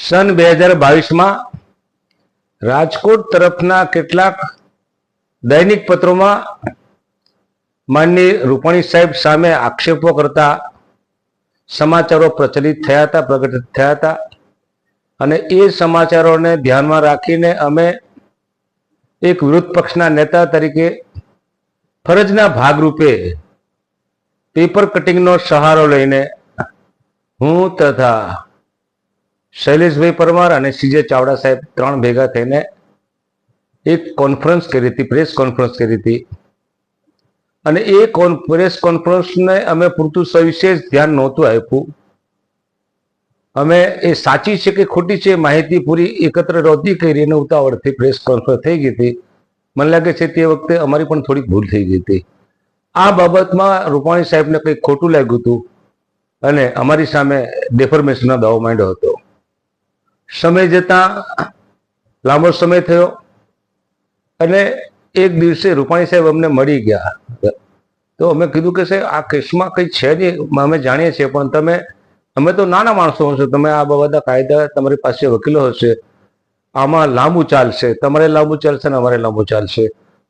સન 2022 રાજકોટ તરફના કેટલાક દૈનિક પત્રોમાં માનનીય રૂપાણી સાહેબ સામે આક્ષેપો કરતા સમાચારો પ્રચલિત થયા હતા, પ્રગટ થયા હતા અને એ સમાચારોને ધ્યાનમાં રાખીને અમે એક વિરોધ પક્ષના નેતા તરીકે ફરજના ભાગરૂપે પેપર કટિંગનો સહારો લઈને હું તથા શૈલેષભાઈ પરમાર અને સીજે ચાવડા સાહેબ ત્રણ ભેગા થઈને એક કોન્ફરન્સ કરી હતી, પ્રેસ કોન્ફરન્સ કરી હતી અને એ પ્રેસ કોન્ફરન્સને અમે પૂરતું સવિશેષ ધ્યાન નહોતું આપ્યું. અમે એ સાચી છે કે ખોટી છે માહિતી પૂરી એકત્ર નહોતી કરી અને ઉતાવળથી પ્રેસ કોન્ફરન્સ થઈ ગઈ હતી. મને લાગે છે તે વખતે અમારી પણ થોડીક ભૂલ થઈ ગઈ હતી. આ બાબતમાં રૂપાણી સાહેબને કંઈક ખોટું લાગ્યું હતું અને અમારી સામે ડેફર્મેશનનો દાવો માંડ્યો હતો. સમય જતા લાંબો સમય થયો અને એક દિવસે રૂપાણી સાહેબ અમને મળી ગયા. તો અમે કીધું કે સાહેબ આ કેસમાં કંઈ છે નહીં, અમે જાણીએ છીએ પણ અમે તો નાના માણસો હશો, તમે આ બાબતના કાયદા તમારી પાસે વકીલો હશે, આમાં લાંબુ ચાલશે, તમારે લાંબુ ચાલશે ને અમારે લાંબુ ચાલશે,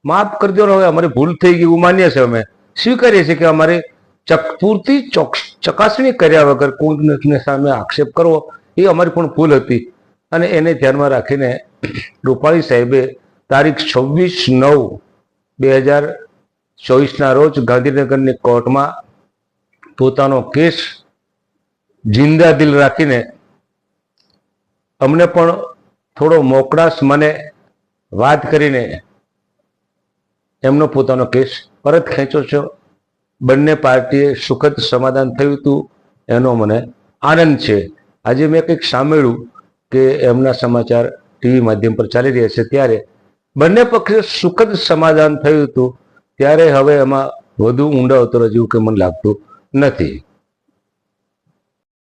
માફ કરી દો. હવે અમારી ભૂલ થઈ ગઈ એવું માનીએ છીએ, અમે સ્વીકારીએ છીએ કે અમારી પૂરતી ચકાસણી કર્યા વગર કોઈને સામે આક્ષેપ કરવો એ અમારી પણ ભૂલ હતી. અને એને ધ્યાનમાં રાખીને રૂપાણી સાહેબે તારીખ 26/9/2024 રોજ ગાંધીનગરની કોર્ટમાં પોતાનો કેસ જિંદા દિલ રાખીને અમને પણ થોડો મોકળાશ મને વાત કરીને એમનો પોતાનો કેસ પરત ખેંચ્યો છે. બંને પાર્ટીએ સુખદ સમાધાન થયું હતું, એનો મને આનંદ છે. આજે મેં કંઈક સાંભળ્યું કે એમના સમાચાર ટીવી માધ્યમ પર ચાલી રહ્યા છે, ત્યારે બંને પક્ષે સુખદ સમાધાન થયું હતું, ત્યારે હવે એમાં વધુ ઊંડા ઉતરવા જેવું કે મને લાગતું નથી.